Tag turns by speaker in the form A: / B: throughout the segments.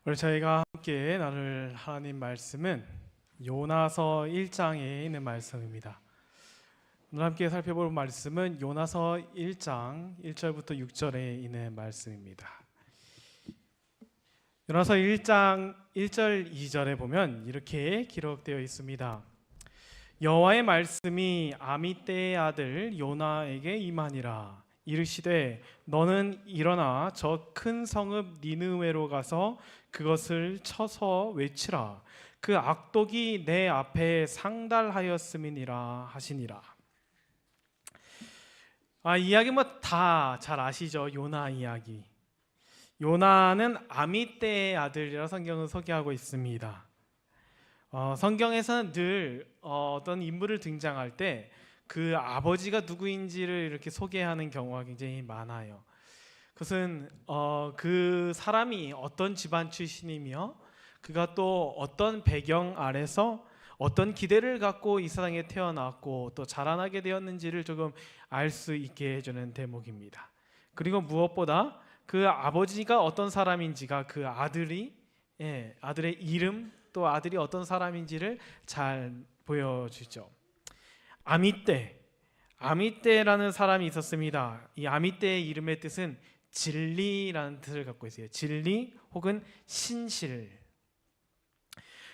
A: 오늘 저희가 함께 나눌 하나님 말씀은 요나서 1장에 있는 말씀입니다. 오늘 함께 살펴볼 말씀은 요나서 1장 1절부터 6절에 있는 말씀입니다. 요나서 1장 1절 2절에 보면 이렇게 기록되어 있습니다. 여호와의 말씀이 아미떼의 아들 요나에게 임하니라. 이르시되 너는 일어나 저 큰 성읍 니느웨로 가서 그것을 쳐서 외치라. 그 악독이 내 앞에 상달하였음이니라 하시니라. 이야기 뭐 다 잘 아시죠? 요나 이야기. 요나는 아미떼의 아들이라 성경은 소개하고 있습니다. 성경에서는 늘 어떤 인물을 등장할 때 그 아버지가 누구인지를 이렇게 소개하는 경우가 굉장히 많아요. 그것은 그 사람이 어떤 집안 출신이며 그가 또 어떤 배경 아래서 어떤 기대를 갖고 이 세상에 태어났고 또 자라나게 되었는지를 조금 알 수 있게 해주는 대목입니다. 그리고 무엇보다 그 아버지가 어떤 사람인지가 그 아들의 이름 또 아들이 어떤 사람인지를 잘 보여주죠. 아미떼라는 사람이 있었습니다. 이 아미떼의 이름의 뜻은 진리라는 뜻을 갖고 있어요. 진리 혹은 신실.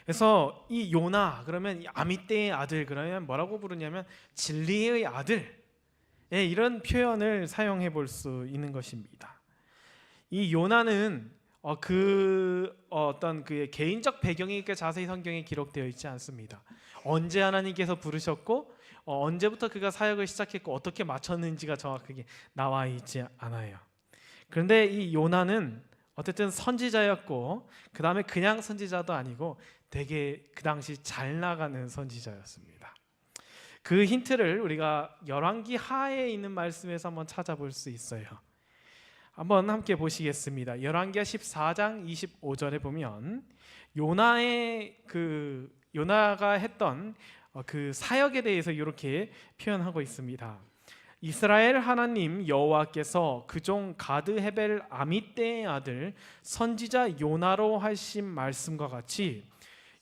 A: 그래서 이 요나 그러면 이 아미떼의 아들 그러면 뭐라고 부르냐면 진리의 아들. 이런 표현을 사용해 볼 수 있는 것입니다. 이 요나는 어떤 그의 개인적 배경이 자세히 성경에 기록되어 있지 않습니다. 언제 하나님께서 부르셨고 언제부터 그가 사역을 시작했고 어떻게 마쳤는지가 정확하게 나와 있지 않아요. 그런데 이 요나는 어쨌든 선지자였고 그 다음에 그냥 선지자도 아니고 되게 그 당시 잘 나가는 선지자였습니다. 그 힌트를 우리가 열왕기 하에 있는 말씀에서 한번 찾아볼 수 있어요. 한번 함께 보시겠습니다. 열왕기하 14장 25절에 보면 요나가 했던 그 사역에 대해서 이렇게 표현하고 있습니다. 이스라엘 하나님 여호와께서 그종 가드 헤벨 아미떼의 아들 선지자 요나로 하신 말씀과 같이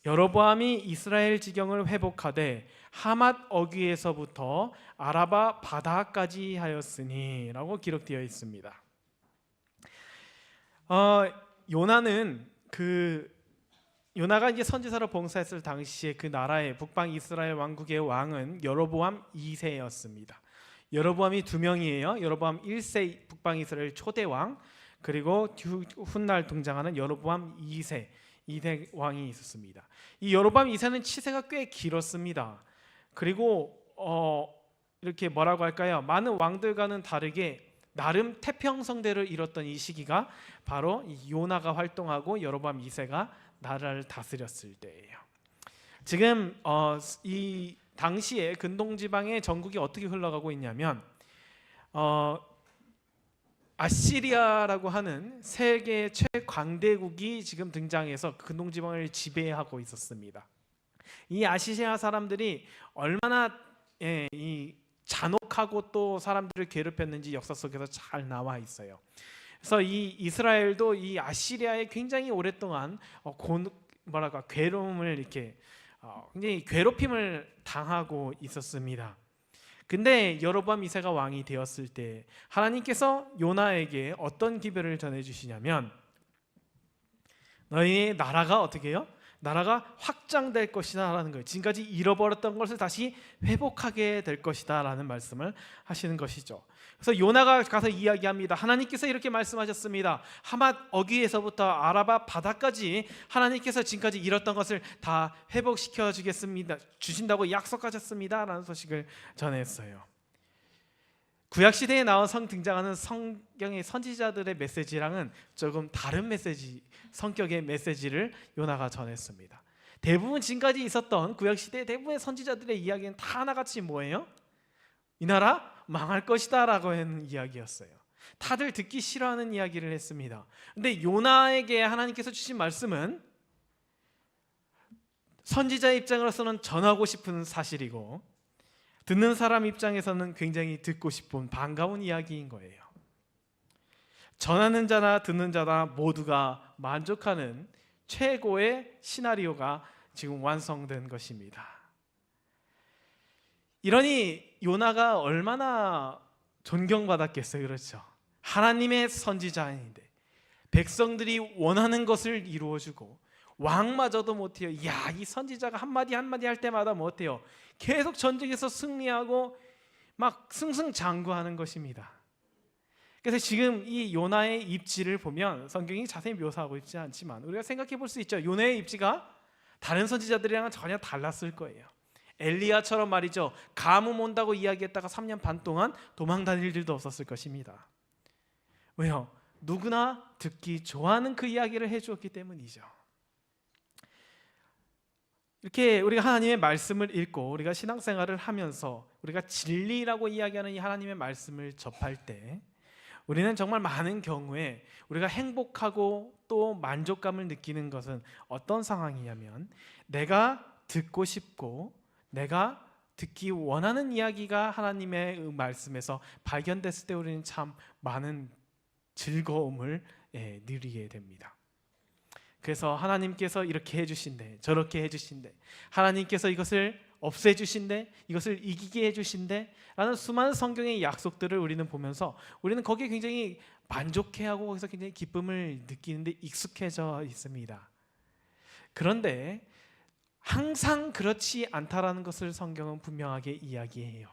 A: 여로보암이 이스라엘 지경을 회복하되 하맛 어귀에서부터 아라바 바다까지 하였으니 라고 기록되어 있습니다. 요나가 이제 선지자로 봉사했을 당시에 그 나라의 북방 이스라엘 왕국의 왕은 여로보암 2세였습니다. 여로보암이 두 명이에요. 여로보암 1세 북방 이스라엘 초대 왕, 그리고 훗날 등장하는 여로보암 2세 왕이 있었습니다. 이 여로보암 2세는 치세가 꽤 길었습니다. 그리고 이렇게 뭐라고 할까요? 많은 왕들과는 다르게 나름 태평성대를 이뤘던 이 시기가 바로 요나가 활동하고 여로보암 2세가 나라를 다스렸을 때예요. 지금 이 당시에 근동지방의 전국이 어떻게 흘러가고 있냐면 아시리아라고 하는 세계 최강대국이 지금 등장해서 근동지방을 지배하고 있었습니다. 이 아시리아 사람들이 얼마나 이 잔혹하고 또 사람들을 괴롭혔는지 역사 속에서 잘 나와 있어요. 그래서 이 이스라엘도 이 아시리아에 굉장히 오랫동안 괴로움을 이렇게 굉장히 괴롭힘을 당하고 있었습니다. 근데 여로보암 2세가 왕이 되었을 때 하나님께서 요나에게 어떤 기별을 전해 주시냐면 너희의 나라가 어떻게 해요? 나라가 확장될 것이다 라는 거예요. 지금까지 잃어버렸던 것을 다시 회복하게 될 것이다 라는 말씀을 하시는 것이죠. 그래서 요나가 가서 이야기합니다. 하나님께서 이렇게 말씀하셨습니다. 하맛 어귀에서부터 아라바 바다까지 하나님께서 지금까지 잃었던 것을 다 회복시켜 주신다고 약속하셨습니다 라는 소식을 전했어요. 구약시대에 나온 등장하는 성경의 선지자들의 메시지랑은 조금 다른 성격의 메시지를 요나가 전했습니다. 대부분 지금까지 있었던 구약시대의 대부분의 선지자들의 이야기는 다 하나같이 뭐예요? 이 나라 망할 것이다 라고 하는 이야기였어요. 다들 듣기 싫어하는 이야기를 했습니다. 근데 요나에게 하나님께서 주신 말씀은 선지자의 입장으로서는 전하고 싶은 사실이고 듣는 사람 입장에서는 굉장히 듣고 싶은 반가운 이야기인 거예요. 전하는 자나 듣는 자나 모두가 만족하는 최고의 시나리오가 지금 완성된 것입니다. 이러니 요나가 얼마나 존경받았겠어요. 그렇죠? 하나님의 선지자인데 백성들이 원하는 것을 이루어주고 왕마저도 못해요. 이야, 이 선지자가 한마디 한마디 할 때마다 못해요. 계속 전쟁에서 승리하고 막 승승장구하는 것입니다. 그래서 지금 이 요나의 입지를 보면 성경이 자세히 묘사하고 있지 않지만 우리가 생각해 볼 수 있죠. 요나의 입지가 다른 선지자들이랑은 전혀 달랐을 거예요. 엘리야처럼 말이죠, 가뭄 온다고 이야기했다가 3년 반 동안 도망 다닐 일도 없었을 것입니다. 왜요? 누구나 듣기 좋아하는 그 이야기를 해주었기 때문이죠. 이렇게 우리가 하나님의 말씀을 읽고 우리가 신앙생활을 하면서 우리가 진리라고 이야기하는 이 하나님의 말씀을 접할 때 우리는 정말 많은 경우에 우리가 행복하고 또 만족감을 느끼는 것은 어떤 상황이냐면, 내가 듣고 싶고 내가 듣기 원하는 이야기가 하나님의 말씀에서 발견됐을 때 우리는 참 많은 즐거움을 누리게 됩니다. 그래서 하나님께서 이렇게 해주신대, 저렇게 해주신대, 하나님께서 이것을 없애주신대, 이것을 이기게 해주신대 라는 수많은 성경의 약속들을 우리는 보면서 우리는 거기에 굉장히 만족해하고 거기서 굉장히 기쁨을 느끼는데 익숙해져 있습니다. 그런데 항상 그렇지 않다라는 것을 성경은 분명하게 이야기해요.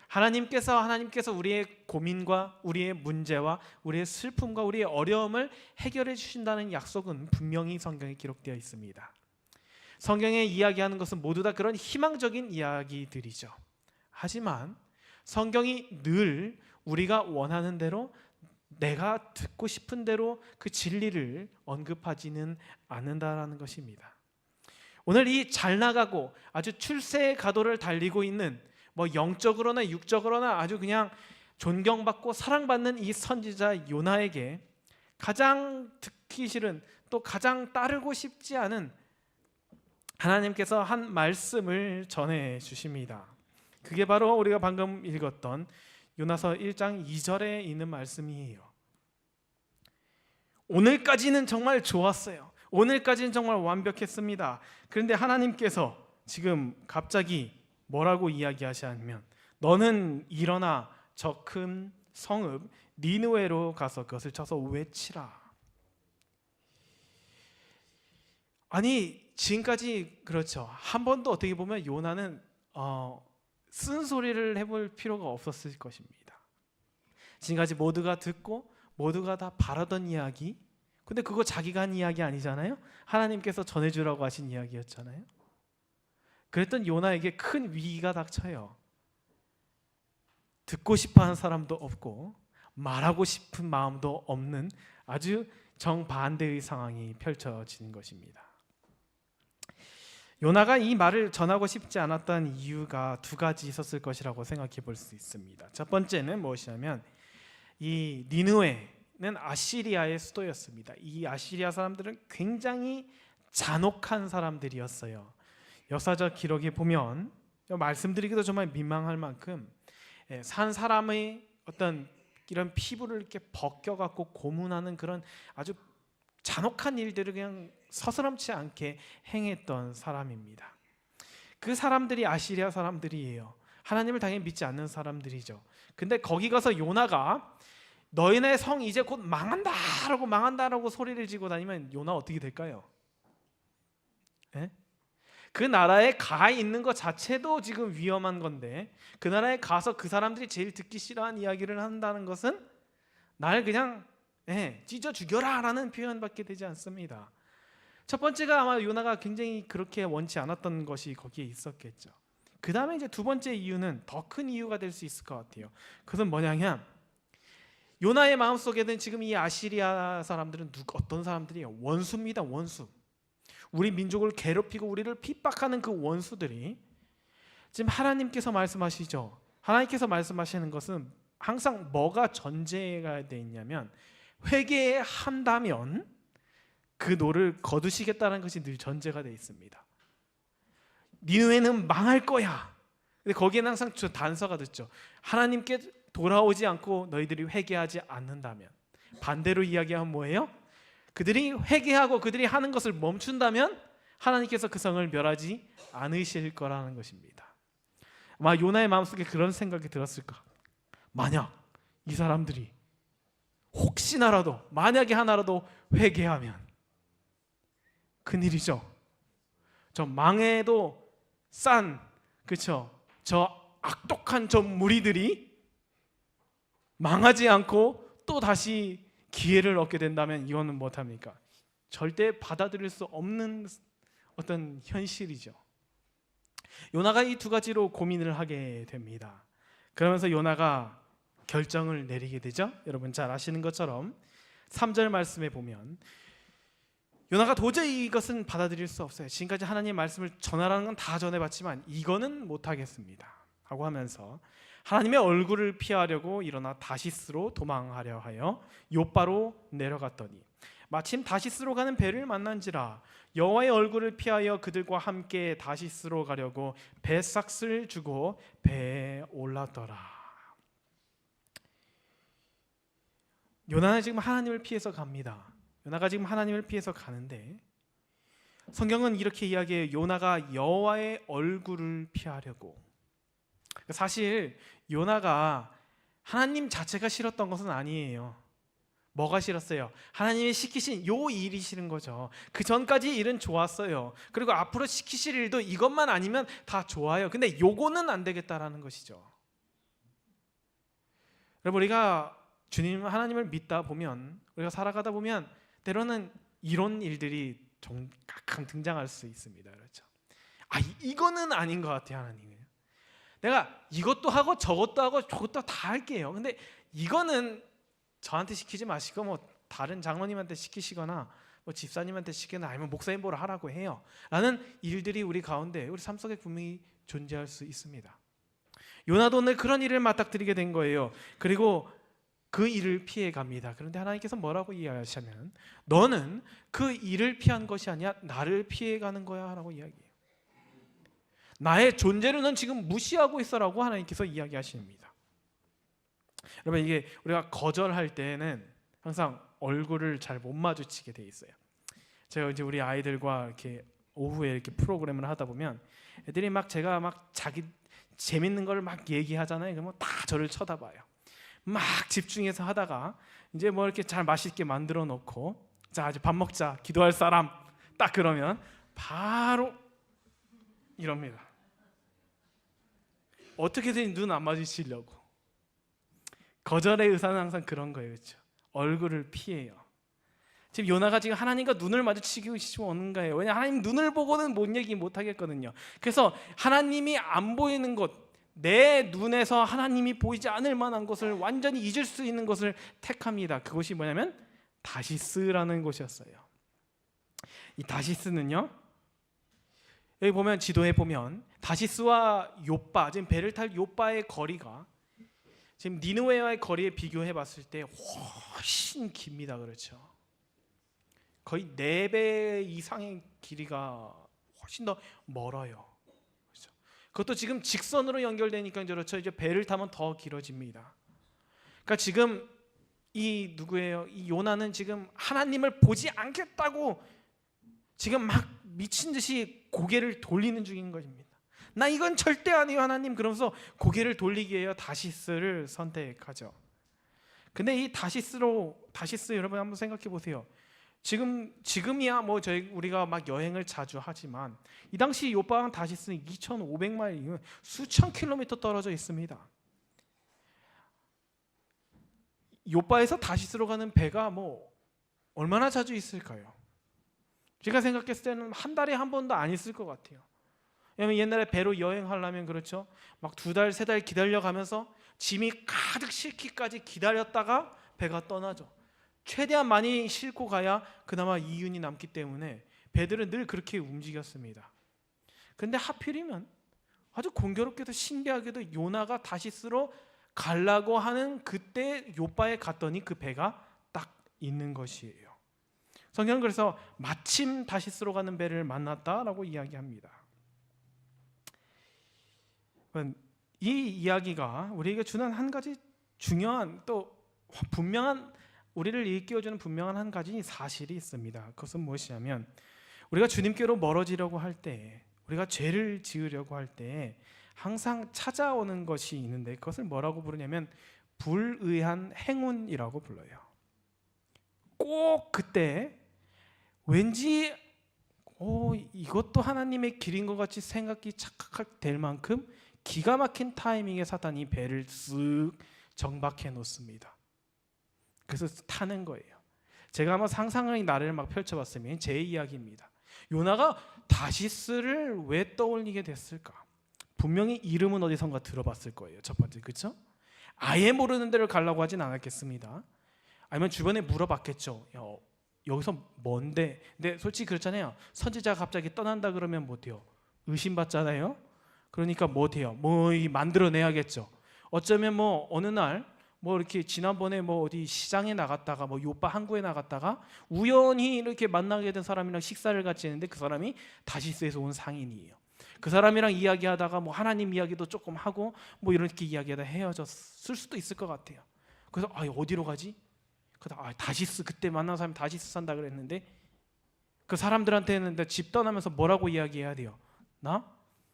A: 하나님께서 우리의 고민과 우리의 문제와 우리의 슬픔과 우리의 어려움을 해결해 주신다는 약속은 분명히 성경에 기록되어 있습니다. 성경에 이야기하는 것은 모두 다 그런 희망적인 이야기들이죠. 하지만 성경이 늘 우리가 원하는 대로, 내가 듣고 싶은 대로 그 진리를 언급하지는 않는다라는 것입니다. 오늘 이 잘 나가고 아주 출세의 가도를 달리고 있는 영적으로나 육적으로나 아주 그냥 존경받고 사랑받는 이 선지자 요나에게 가장 듣기 싫은, 또 가장 따르고 싶지 않은 하나님께서 한 말씀을 전해 주십니다. 그게 바로 우리가 방금 읽었던 요나서 1장 2절에 있는 말씀이에요. 오늘까지는 정말 좋았어요. 오늘까지는 정말 완벽했습니다. 그런데 하나님께서 지금 갑자기 뭐라고 이야기하시냐면, 너는 일어나 저 큰 성읍 니느웨로 가서 그것을 쳐서 외치라. 아니, 지금까지 그렇죠, 한 번도 어떻게 보면 요나는 쓴소리를 해볼 필요가 없었을 것입니다. 지금까지 모두가 듣고 모두가 다 바라던 이야기, 근데 그거 자기가 한 이야기 아니잖아요. 하나님께서 전해주라고 하신 이야기였잖아요. 그랬던 요나에게 큰 위기가 닥쳐요. 듣고 싶어하는 사람도 없고 말하고 싶은 마음도 없는 아주 정반대의 상황이 펼쳐지는 것입니다. 요나가 이 말을 전하고 싶지 않았던 이유가 두 가지 있었을 것이라고 생각해 볼 수 있습니다. 첫 번째는 무엇이냐면, 이 니느웨는 아시리아의 수도였습니다. 이 아시리아 사람들은 굉장히 잔혹한 사람들이었어요. 역사적 기록에 보면 말씀드리기도 정말 민망할 만큼 산 사람의 어떤 이런 피부를 이렇게 벗겨갖고 고문하는 그런 아주 잔혹한 일들을 그냥 서스럼치 않게 행했던 사람입니다. 그 사람들이 아시리아 사람들이에요. 하나님을 당연히 믿지 않는 사람들이죠. 근데 거기 가서 요나가 너희네 성 이제 곧 망한다라고 소리를 지고 다니면 요나 어떻게 될까요? 에? 그 나라에 가 있는 것 자체도 지금 위험한 건데, 그 나라에 가서 그 사람들이 제일 듣기 싫어하는 이야기를 한다는 것은 날 그냥 찢어 죽여라 라는 표현밖에 되지 않습니다. 첫 번째가 아마 요나가 굉장히 그렇게 원치 않았던 것이 거기에 있었겠죠. 그 다음에 이제 두 번째 이유는 더 큰 이유가 될 수 있을 것 같아요. 그것은 뭐냐면, 요나의 마음속에는 지금 이 아시리아 사람들은 어떤 사람들이에요? 원수입니다. 원수. 우리 민족을 괴롭히고 우리를 핍박하는 그 원수들이 지금 하나님께서 말씀하시죠. 하나님께서 말씀하시는 것은 항상 뭐가 전제가 돼 있냐면, 회개한다면 그 노를 거두시겠다는 것이 늘 전제가 돼 있습니다. 니느웨는 망할 거야. 근데 거기에는 항상 저 단서가 듣죠. 하나님께 돌아오지 않고 너희들이 회개하지 않는다면. 반대로 이야기하면 뭐예요? 그들이 회개하고 그들이 하는 것을 멈춘다면 하나님께서 그 성을 멸하지 않으실 거라는 것입니다. 아마 요나의 마음속에 그런 생각이 들었을까? 만약 이 사람들이 혹시나라도 만약에 하나라도 회개하면 큰일이죠. 저 망해도 싼 그쵸? 저 악독한 저 무리들이 망하지 않고 또 다시 기회를 얻게 된다면 이거는 못합니까? 절대 받아들일 수 없는 어떤 현실이죠. 요나가 이 두 가지로 고민을 하게 됩니다. 그러면서 요나가 결정을 내리게 되죠. 여러분 잘 아시는 것처럼 3절 말씀에 보면 요나가 도저히 이것은 받아들일 수 없어요. 지금까지 하나님의 말씀을 전하라는 건 다 전해봤지만 이거는 못하겠습니다 하고 하면서 하나님의 얼굴을 피하려고 일어나 다시스로 도망하려 하여 욥바로 내려갔더니 마침 다시스로 가는 배를 만난지라 여호와의 얼굴을 피하여 그들과 함께 다시스로 가려고 배삭을 주고 배에 올랐더라. 요나는 지금 하나님을 피해서 갑니다. 요나가 지금 하나님을 피해서 가는데 성경은 이렇게 이야기해요. 요나가 여호와의 얼굴을 피하려고. 사실 요나가 하나님 자체가 싫었던 것은 아니에요. 뭐가 싫었어요? 하나님이 시키신 요 일이 싫은 거죠. 그 전까지 일은 좋았어요. 그리고 앞으로 시키실 일도 이것만 아니면 다 좋아요. 근데 요거는 안 되겠다라는 것이죠. 여러분 우리가 주님 하나님을 믿다 보면 우리가 살아가다 보면 때로는 이런 일들이 가끔 등장할 수 있습니다. 그렇죠? 이거는 아닌 것 같아요. 하나님이 내가 이것도 하고 저것도 하고 저것도 다 할게요. 근데 이거는 저한테 시키지 마시고 뭐 다른 장로님한테 시키시거나 뭐 집사님한테 시키거나 아니면 목사님 보러 하라고 해요. 라는 일들이 우리 가운데 우리 삶 속에 분명히 존재할 수 있습니다. 요나도 오늘 그런 일을 맞닥뜨리게 된 거예요. 그리고 그 일을 피해 갑니다. 그런데 하나님께서 뭐라고 이야기하시면 너는 그 일을 피한 것이 아니야 나를 피해 가는 거야 라고 이야기해요. 나의 존재를 넌 지금 무시하고 있어라고 하나님께서 이야기하십니다. 여러분 이게 우리가 거절할 때는 항상 얼굴을 잘 못 마주치게 돼 있어요. 제가 이제 우리 아이들과 이렇게 오후에 이렇게 프로그램을 하다 보면 애들이 제가 자기 재밌는 걸 얘기하잖아요. 그러면 다 저를 쳐다봐요. 막 집중해서 하다가 이제 뭐 이렇게 잘 맛있게 만들어 놓고 자 이제 밥 먹자 기도할 사람 딱 그러면 바로 이럽니다. 어떻게든 눈 안 마주치려고. 거절의 의사는 항상 그런 거예요. 그렇죠? 얼굴을 피해요. 지금 요나가 지금 하나님과 눈을 마주치고 싶어 오는 거예요. 왜냐하면 하나님 눈을 보고는 못 얘기 못 하겠거든요. 그래서 하나님이 안 보이는 곳, 내 눈에서 하나님이 보이지 않을 만한 것을 완전히 잊을 수 있는 것을 택합니다. 그것이 뭐냐면 다시스라는 곳이었어요. 이 다시스는요. 여기 보면 지도에 보면 다시스와 욥바, 지금 배를 탈 욥바의 거리가 지금 니느웨와의 거리에 비교해 봤을 때 훨씬 깁니다. 그렇죠? 거의 4배 이상의 길이가 훨씬 더 멀어요. 그렇죠? 그것도 지금 직선으로 연결되니까 그렇죠. 이제 배를 타면 더 길어집니다. 그러니까 지금 이 누구예요? 이 요나는 지금 하나님을 보지 않겠다고 지금 막 미친 듯이 고개를 돌리는 중인 것입니다. 나 이건 절대 아니에요 하나님. 그러면서 고개를 돌리기 위해 다시스를 선택하죠. 근데 이 다시스 여러분 한번 생각해 보세요. 지금이야 뭐 우리가 막 여행을 자주 하지만 이 당시 욥바랑 다시스는 2,500마일 수천 킬로미터 떨어져 있습니다. 욥바에서 다시스로 가는 배가 뭐 얼마나 자주 있을까요? 제가 생각했을 때는 한 달에 한 번도 안 있을 것 같아요. 왜냐면 옛날에 배로 여행하려면 그렇죠. 막 2달, 3달 기다려가면서 짐이 가득 싣기까지 기다렸다가 배가 떠나죠. 최대한 많이 싣고 가야 그나마 이윤이 남기 때문에 배들은 늘 그렇게 움직였습니다. 근데 하필이면 아주 공교롭게도 신기하게도 요나가 다시스로 가려고 하는 그때 욥바에 갔더니 그 배가 딱 있는 것이에요. 성경은 그래서 마침 다시스로 가는 배를 만났다라고 이야기합니다. 이 이야기가 우리에게 주는 한 가지 중요한 또 분명한 우리를 일깨워주는 분명한 한 가지 사실이 있습니다. 그것은 무엇이냐면 우리가 주님께로 멀어지려고 할 때, 우리가 죄를 지으려고 할 때 항상 찾아오는 것이 있는데 그것을 뭐라고 부르냐면 불의한 행운이라고 불러요. 꼭 그때 왠지 이것도 하나님의 길인 것 같이 생각이 착각될 만큼 기가 막힌 타이밍에 사탄이 배를 쓱 정박해 놓습니다. 그래서 타는 거예요. 제가 한번 상상의 나래를 막 펼쳐봤으면 제 이야기입니다. 요나가 다시스를 왜 떠올리게 됐을까? 분명히 이름은 어디선가 들어봤을 거예요. 첫 번째, 그렇죠? 아예 모르는 데를 가려고 하진 않았겠습니다. 아니면 주변에 물어봤겠죠. 여기서 뭔데? 근데 솔직히 그렇잖아요. 선지자가 갑자기 떠난다 그러면 뭐 돼요? 의심받잖아요. 그러니까 뭐 돼요? 뭐 만들어내야겠죠. 어쩌면 뭐 어느 날 뭐 이렇게 지난번에 뭐 어디 시장에 나갔다가 뭐 요파 항구에 나갔다가 우연히 이렇게 만나게 된 사람이랑 식사를 같이 했는데 그 사람이 다시스에서 온 상인이에요. 그 사람이랑 이야기하다가 뭐 하나님 이야기도 조금 하고 뭐 이렇게 이야기하다 헤어졌을 수도 있을 것 같아요. 그래서 어디로 가지? 그러다 다시스, 그때 만난 사람이 다시스 산다 그랬는데 그 사람들한테는 집 떠나면서 뭐라고 이야기해야 돼요? 나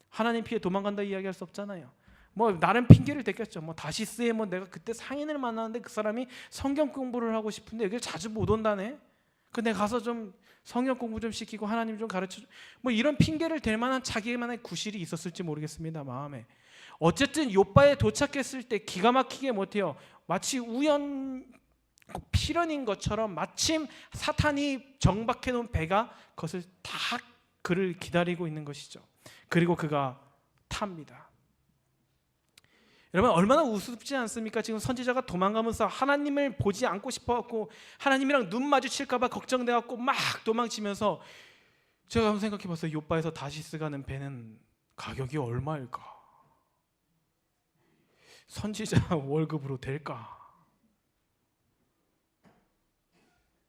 A: 하나님 피해 도망간다 이야기할 수 없잖아요. 뭐 나름 핑계를 대겠죠. 뭐 다시스에 뭐 내가 그때 상인을 만났는데 그 사람이 성경 공부를 하고 싶은데 여기를 자주 못 온다네. 그 내가 가서 좀 성경 공부 좀 시키고 하나님 좀 가르쳐. 뭐 이런 핑계를 댈 만한 자기만의 구실이 있었을지 모르겠습니다. 마음에. 어쨌든 요바에 도착했을 때 기가 막히게 못해요. 마치 필연인 것처럼 마침 사탄이 정박해 놓은 배가 그것을 다 그를 기다리고 있는 것이죠. 그리고 그가 탑니다. 여러분 얼마나 우습지 않습니까? 지금 선지자가 도망가면서 하나님을 보지 않고 싶어갖고 하나님이랑 눈 마주칠까 봐 걱정돼갖고 막 도망치면서 제가 한번 생각해봤어요. 요바에서 다시스 가는 배는 가격이 얼마일까? 선지자 월급으로 될까?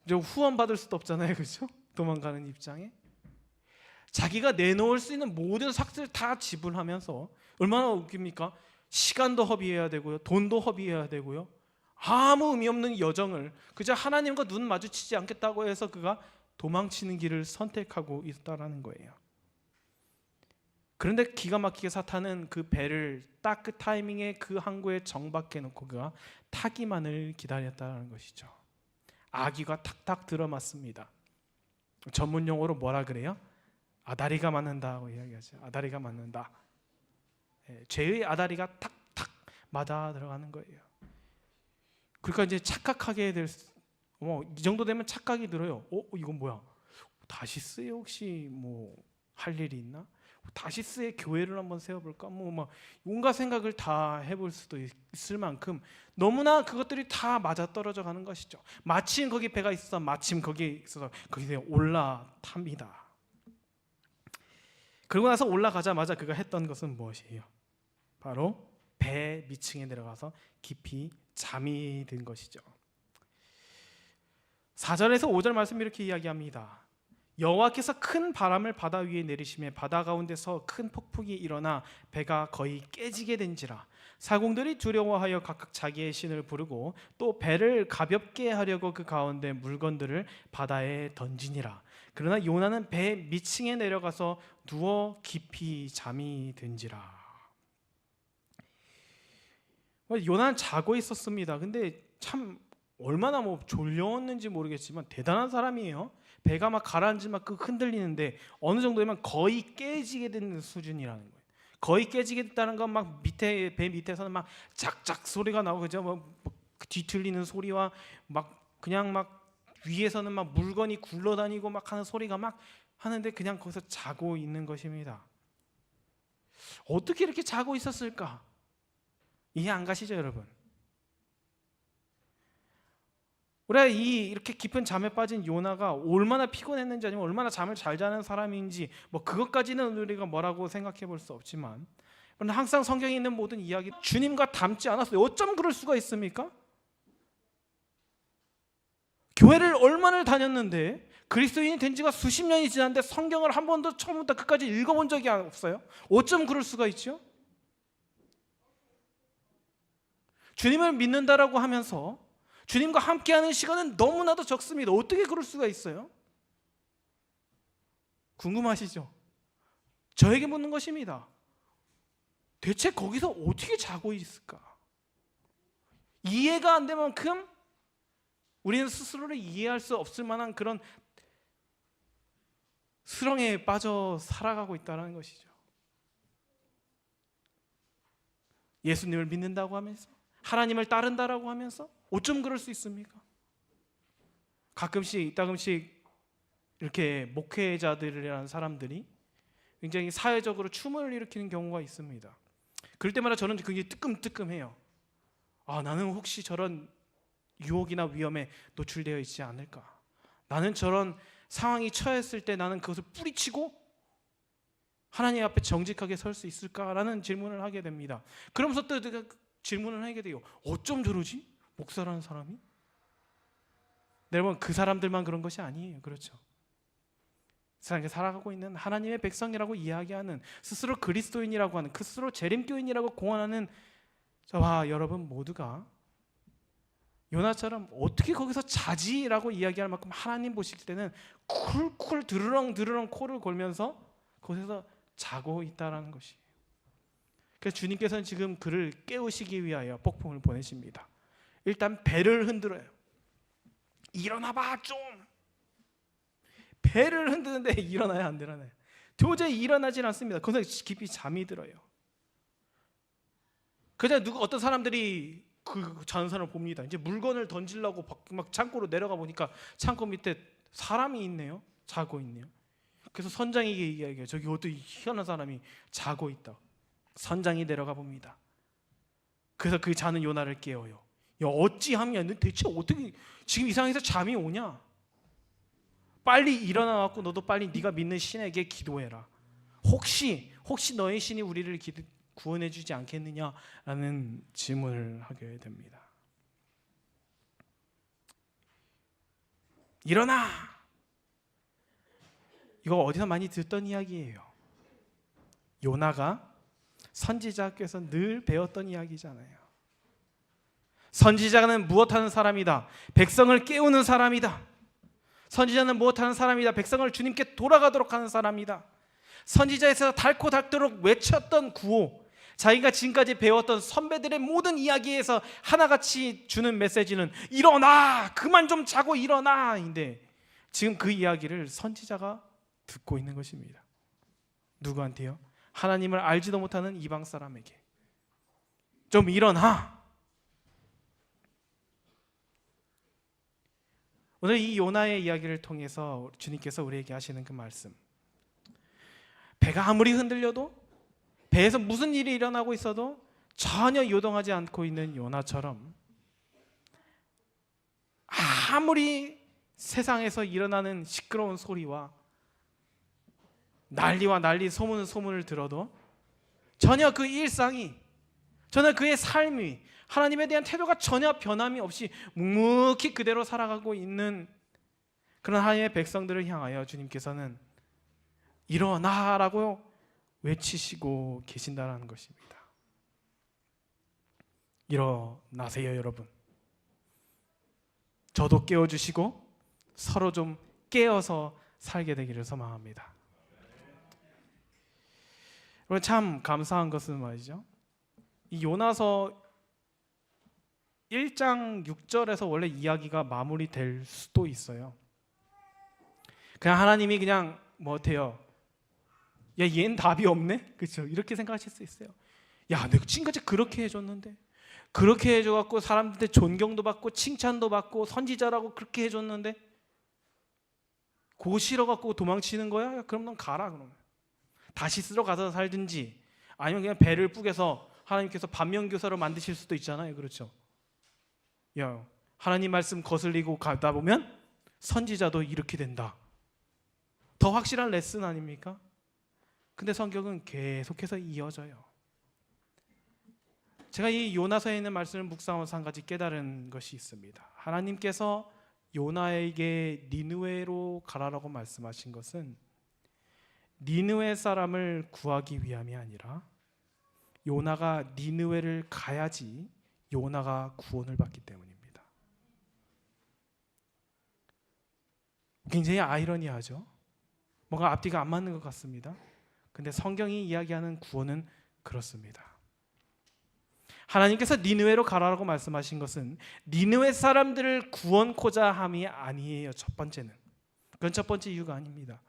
A: 이제 후원 받을 수도 없잖아요, 그렇죠? 도망가는 입장에 자기가 내놓을 수 있는 모든 삭스를 다 지불하면서 얼마나 웃깁니까? 시간도 허비해야 되고요, 돈도 허비해야 되고요. 아무 의미 없는 여정을 그저 하나님과 눈 마주치지 않겠다고 해서 그가 도망치는 길을 선택하고 있다라는 거예요. 그런데 기가 막히게 사탄은 그 배를 딱 그 타이밍에 그 항구에 정박해 놓고 그가 타기만을 기다렸다는 것이죠. 아기가 탁탁 들어맞습니다. 전문 용어로 뭐라 그래요? 아다리가 맞는다고 이야기하죠. 아다리가 맞는다. 죄의 아다리가 탁탁 맞아 들어가는 거예요. 그러니까 이제 착각하게 될 이 정도 되면 착각이 들어요. 이건 뭐야? 다시스에 혹시 뭐 할 일이 있나? 다시스의 교회를 한번 세워볼까? 막 온갖 생각을 다 해볼 수도 있을 만큼 너무나 그것들이 다 맞아떨어져 가는 것이죠. 마침 거기 배가 있어서 마침 거기에 있어서 거기서 올라탑니다. 그러고 나서 올라가자마자 그가 했던 것은 무엇이에요? 바로 배 밑층에 내려가서 깊이 잠이 든 것이죠. 4절에서 5절 말씀 이렇게 이야기합니다. 여호와께서 큰 바람을 바다 위에 내리시매 바다 가운데서 큰 폭풍이 일어나 배가 거의 깨지게 된지라. 사공들이 두려워하여 각각 자기의 신을 부르고 또 배를 가볍게 하려고 그 가운데 물건들을 바다에 던지니라. 그러나 요나는 배 밑층에 내려가서 누워 깊이 잠이 든지라. 요나는 자고 있었습니다. 근데 참 얼마나 졸렸는지 모르겠지만 대단한 사람이에요. 배가 막 가라앉지 막 흔들리는데 어느 정도면 거의 깨지게 되는 수준이라는 거예요. 거의 깨지게 됐다는 건 막 밑에 배 밑에서는 막 작작 소리가 나고 그죠? 뭐 뒤틀리는 소리와 막 그냥 막 위에서는 막 물건이 굴러다니고 막 하는 소리가 막 하는데 그냥 거기서 자고 있는 것입니다. 어떻게 이렇게 자고 있었을까? 이해 안 가시죠, 여러분? 우리가 이렇게 깊은 잠에 빠진 요나가 얼마나 피곤했는지 아니면 얼마나 잠을 잘 자는 사람인지 뭐 그것까지는 우리가 뭐라고 생각해 볼 수 없지만 그런데 항상 성경에 있는 모든 이야기 주님과 닮지 않았어요. 어쩜 그럴 수가 있습니까? 교회를 얼마나 다녔는데 그리스도인이 된 지가 수십 년이 지났는데 성경을 한 번도 처음부터 끝까지 읽어본 적이 없어요. 어쩜 그럴 수가 있죠? 주님을 믿는다라고 하면서 주님과 함께하는 시간은 너무나도 적습니다. 어떻게 그럴 수가 있어요? 궁금하시죠? 저에게 묻는 것입니다. 대체 거기서 어떻게 자고 있을까? 이해가 안 될 만큼 우리는 스스로를 이해할 수 없을 만한 그런 수렁에 빠져 살아가고 있다는 것이죠. 예수님을 믿는다고 하면서, 하나님을 따른다라고 하면서 어쩜 그럴 수 있습니까? 가끔씩 이렇게 목회자들이라는 사람들이 굉장히 사회적으로 추문을 일으키는 경우가 있습니다. 그럴 때마다 저는 굉장히 뜨끔뜨끔해요. 나는 혹시 저런 유혹이나 위험에 노출되어 있지 않을까? 나는 저런 상황이 처했을 때 나는 그것을 뿌리치고 하나님 앞에 정직하게 설 수 있을까라는 질문을 하게 됩니다. 그러면서 또 질문을 하게 돼요. 어쩜 저러지? 목사라는 사람이? 여러분, 그 사람들만 그런 것이 아니에요. 그렇죠? 세상에 살아가고 있는 하나님의 백성이라고 이야기하는, 스스로 그리스도인이라고 하는, 스스로 재림교인이라고 공언하는 저와 여러분 모두가 요나처럼 어떻게 거기서 자지라고 이야기할 만큼 하나님 보실 때는 쿨쿨 드르렁 코를 골면서 거기서 자고 있다는 것이에요. 그래서 주님께서는 지금 그를 깨우시기 위하여 폭풍을 보내십니다. 일단 배를 흔들어요. 일어나봐 좀. 배를 흔드는데 일어나야 안 일어나요. 도저히 일어나질 않습니다. 거기서 깊이 잠이 들어요. 그러자 어떤 사람들이 그 전선을 봅니다. 이제 물건을 던지려고 막 창고로 내려가 보니까 창고 밑에 사람이 있네요. 자고 있네요. 그래서 선장에게 이야기해요. 저기 어떤 희한한 사람이 자고 있다. 선장이 내려가 봅니다. 그래서 그 자는 요나를 깨워요. 야, 어찌하면 너 대체 어떻게 지금 이 상황에서 잠이 오냐? 빨리 일어나 갖고 너도 빨리 네가 믿는 신에게 기도해라. 혹시 너의 신이 우리를 구원해 주지 않겠느냐라는 질문을 하게 됩니다. 일어나! 이거 어디서 많이 듣던 이야기예요. 요나가 선지자께서 늘 배웠던 이야기잖아요. 선지자는 무엇하는 사람이다? 백성을 깨우는 사람이다. 선지자는 무엇하는 사람이다? 백성을 주님께 돌아가도록 하는 사람이다. 선지자에서 닳고 닳도록 외쳤던 구호, 자기가 지금까지 배웠던 선배들의 모든 이야기에서 하나같이 주는 메시지는 일어나! 그만 좀 자고 일어나! 인데 지금 그 이야기를 선지자가 듣고 있는 것입니다. 누구한테요? 하나님을 알지도 못하는 이방 사람에게. 좀 일어나! 오늘 이 요나의 이야기를 통해서 주님께서 우리에게 하시는 그 말씀, 배가 아무리 흔들려도, 배에서 무슨 일이 일어나고 있어도 전혀 요동하지 않고 있는 요나처럼 아무리 세상에서 일어나는 시끄러운 소리와 난리와 난리, 소문을 들어도 전혀 그 일상이, 전혀 그의 삶이, 하나님에 대한 태도가 전혀 변함이 없이 묵묵히 그대로 살아가고 있는 그런 하나님의 백성들을 향하여 주님께서는 일어나라고 외치시고 계신다는 것입니다. 일어나세요, 여러분. 저도 깨워주시고 서로 좀 깨어서 살게 되기를 소망합니다. 여러분, 참 감사한 것은 말이죠, 이 요나서 1장 6절에서 원래 이야기가 마무리될 수도 있어요. 그냥 하나님이 그냥 뭐 어때요? 야, 얘는 답이 없네? 그렇죠? 이렇게 생각하실 수 있어요. 야, 내가 지금까지 그렇게 해줬는데, 그렇게 해줘갖고 사람들한테 존경도 받고 칭찬도 받고 선지자라고 그렇게 해줬는데 그거 싫어갖고 도망치는 거야? 야, 그럼 넌 가라. 그러면 다시 쓰러 가서 살든지, 아니면 그냥 배를 뿌개서 하나님께서 반면교사로 만드실 수도 있잖아요. 그렇죠? 야, 하나님 말씀 거슬리고 가다 보면 선지자도 이렇게 된다. 더 확실한 레슨 아닙니까? 근데 성경은 계속해서 이어져요. 제가 이 요나서에 있는 말씀을 묵상하면서 한 가지 깨달은 것이 있습니다. 하나님께서 요나에게 니느웨로 가라라고 말씀하신 것은 니느웨 사람을 구하기 위함이 아니라 요나가 니느웨를 가야지 요나가 구원을 받기 때문입니다. 굉장히 아이러니하죠. 뭔가 앞뒤가 안 맞는 것 같습니다. 근데 성경이 이야기하는 구원은 그렇습니다. 하나님께서 니느웨로 가라라고 말씀하신 것은 니느웨 사람들을 구원코자 함이 아니에요. 첫 번째는. 그건 첫 번째 이유가 아닙니다.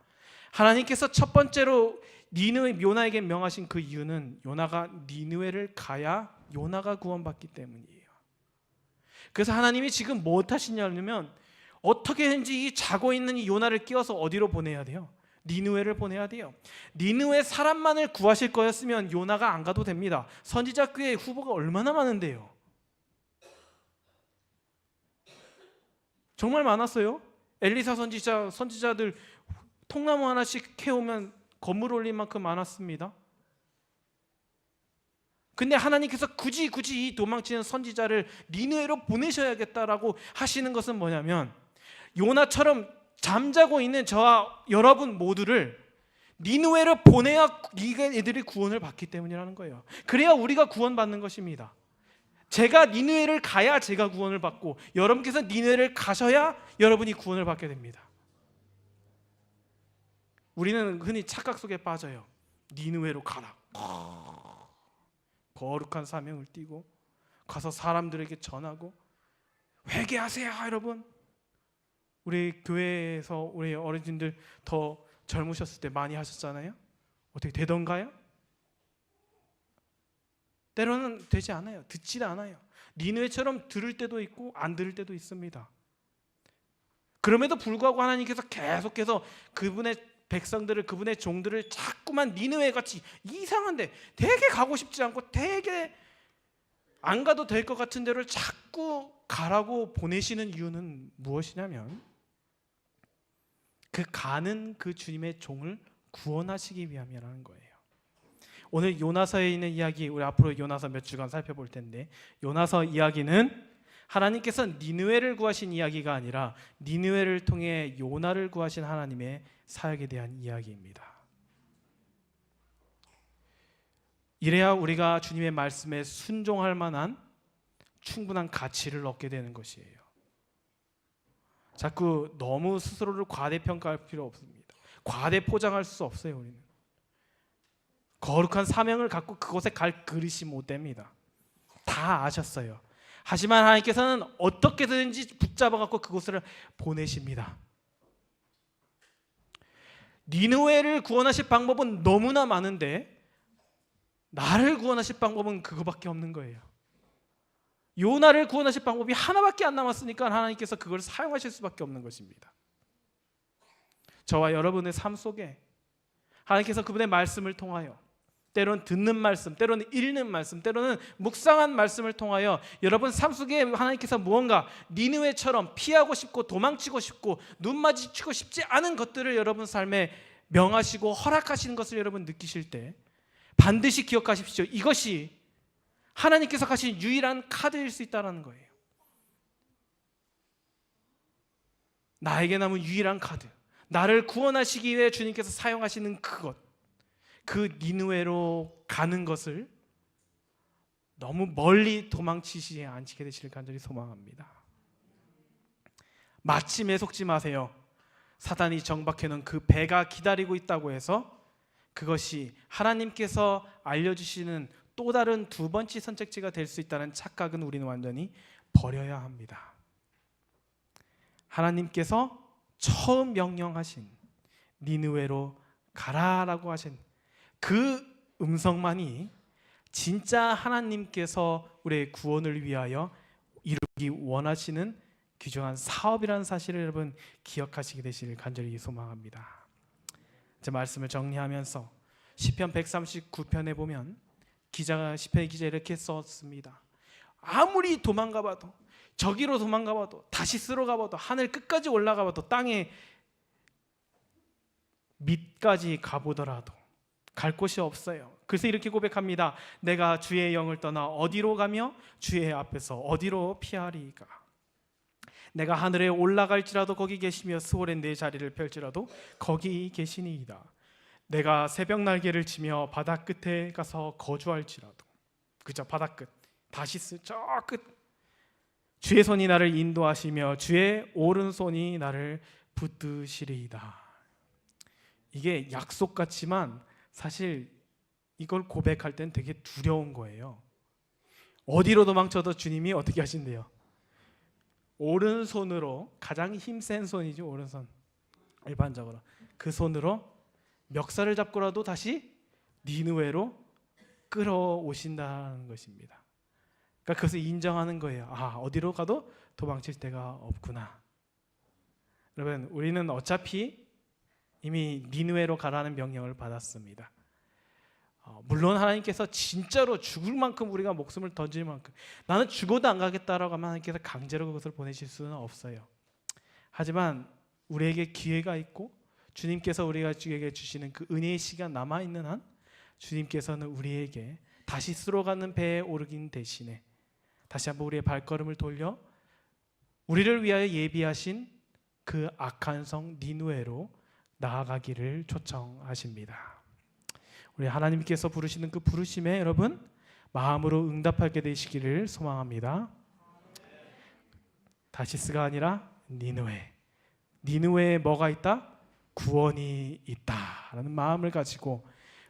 A: 하나님께서 첫 번째로 니느웨 요나에게 명하신 그 이유는 요나가 니느웨를 가야 요나가 구원받기 때문이에요. 그래서 하나님이 지금 뭐 하시냐면 어떻게든지 이 자고 있는 이 요나를 끼워서 어디로 보내야 돼요? 니느웨를 보내야 돼요. 니느웨 사람만을 구하실 거였으면 요나가 안 가도 됩니다. 선지자 교회 후보가 얼마나 많은데요. 정말 많았어요. 엘리사 선지자들 통나무 하나씩 캐오면 건물 올릴 만큼 많았습니다. 근데 하나님께서 굳이 이 도망치는 선지자를 니느웨로 보내셔야겠다라고 하시는 것은 뭐냐면 요나처럼 잠자고 있는 저와 여러분 모두를 니느웨로 보내야 얘들이 구원을 받기 때문이라는 거예요. 그래야 우리가 구원받는 것입니다. 제가 니느웨를 가야 제가 구원을 받고 여러분께서 니느웨를 가셔야 여러분이 구원을 받게 됩니다. 우리는 흔히 착각 속에 빠져요. 니느웨로 가라. 거룩한 사명을 띠고 가서 사람들에게 전하고 회개하세요, 여러분. 우리 교회에서 우리 어르신들 더 젊으셨을 때 많이 하셨잖아요. 어떻게 되던가요? 때로는 되지 않아요. 듣지 않아요. 니느웨처럼 들을 때도 있고 안 들을 때도 있습니다. 그럼에도 불구하고 하나님께서 계속해서 그분의 백성들을, 그분의 종들을 자꾸만 니느웨같이 이상한데 되게 가고 싶지 않고 되게 안 가도 될 것 같은 데를 자꾸 가라고 보내시는 이유는 무엇이냐면 그 가는 그 주님의 종을 구원하시기 위함이라는 거예요. 오늘 요나서에 있는 이야기, 우리 앞으로 요나서 몇 주간 살펴볼 텐데 요나서 이야기는 하나님께서 니느웨를 구하신 이야기가 아니라 니느웨를 통해 요나를 구하신 하나님의 사역에 대한 이야기입니다. 이래야 우리가 주님의 말씀에 순종할 만한 충분한 가치를 얻게 되는 것이에요. 자꾸 너무 스스로를 과대평가할 필요 없습니다. 과대포장할 수 없어요. 우리는 거룩한 사명을 갖고 그곳에 갈 그릇이 못 됩니다. 다 아셨어요. 하지만 하나님께서는 어떻게든지 붙잡아갖고 그곳을 보내십니다. 니느웨를 구원하실 방법은 너무나 많은데 나를 구원하실 방법은 그거밖에 없는 거예요. 요나를 구원하실 방법이 하나밖에 안 남았으니까 하나님께서 그걸 사용하실 수밖에 없는 것입니다. 저와 여러분의 삶 속에 하나님께서 그분의 말씀을 통하여 때로는 듣는 말씀, 때로는 읽는 말씀, 때로는 묵상한 말씀을 통하여 여러분 삶 속에 하나님께서 무언가 니느웨처럼 피하고 싶고 도망치고 싶고 눈 마주치고 싶지 않은 것들을 여러분 삶에 명하시고 허락하시는 것을 여러분 느끼실 때 반드시 기억하십시오. 이것이 하나님께서 가신 유일한 카드일 수 있다는 거예요. 나에게 남은 유일한 카드, 나를 구원하시기 위해 주님께서 사용하시는 그것, 그 니느웨로 가는 것을 너무 멀리 도망치시지 않게 되시길 간절히 소망합니다. 마침에 속지 마세요. 사단이 정박해놓은 그 배가 기다리고 있다고 해서 그것이 하나님께서 알려주시는 또 다른 두 번째 선택지가 될 수 있다는 착각은 우리는 완전히 버려야 합니다. 하나님께서 처음 명령하신 니느웨로 가라라고 하신 그 음성만이 진짜 하나님께서 우리의 구원을 위하여 이루기 원하시는 귀중한 사업이라는 사실을 여러분 기억하시게 되시길 간절히 소망합니다. 제 말씀을 정리하면서 시편 139편에 보면 시편 기자 이렇게 썼습니다. 아무리 도망가봐도 저기로 도망가봐도 다시스로 가봐도 하늘 끝까지 올라가봐도 땅의 밑까지 가보더라도 갈 곳이 없어요. 그래서 이렇게 고백합니다. 내가 주의 영을 떠나 어디로 가며 주의 앞에서 어디로 피하리까. 내가 하늘에 올라갈지라도 거기 계시며 스올에 내 자리를 펼지라도 거기 계시니이다. 내가 새벽 날개를 치며 바다 끝에 가서 거주할지라도, 그저 바다 끝, 다시스 저 끝, 주의 손이 나를 인도하시며 주의 오른손이 나를 붙드시리이다. 이게 약속 같지만 사실 이걸 고백할 땐 되게 두려운 거예요. 어디로 도망쳐도 주님이 어떻게 하신대요? 오른손으로, 가장 힘센 손이죠, 오른손. 일반적으로 그 손으로 멱살을 잡고라도 다시 니느웨로 끌어오신다는 것입니다. 그러니까 그것을 인정하는 거예요. 아, 어디로 가도 도망칠 데가 없구나. 여러분, 우리는 어차피 이미 니느웨로 가라는 명령을 받았습니다. 물론 하나님께서 진짜로 죽을 만큼 우리가 목숨을 던질 만큼 나는 죽어도 안 가겠다라고 하면 하나님께서 강제로 그것을 보내실 수는 없어요. 하지만 우리에게 기회가 있고 주님께서 우리에게 주시는 그 은혜의 시간 남아있는 한 주님께서는 우리에게 다시 쓸어가는 배에 오르긴 대신에 다시 한번 우리의 발걸음을 돌려 우리를 위하여 예비하신 그 악한 성 니느웨로 나아가기를 초청하십니다. 우리 하나님께서 부르시는 그 부르심에 여러분 마음으로 응답하게 되시기를 소망합니다. 다시스가 아니라 니느웨. 니느웨에 뭐가 있다? 구원이 있다라는 마음을 가지고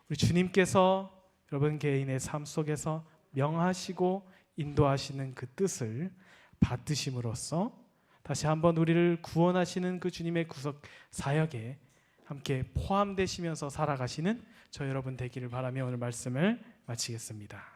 A: 우리 주님께서 여러분 개인의 삶 속에서 명하시고 인도하시는 그 뜻을 받으심으로써 다시 한번 우리를 구원하시는 그 주님의 구속 사역에 함께 포함되시면서 살아가시는 저 여러분 되기를 바라며 오늘 말씀을 마치겠습니다.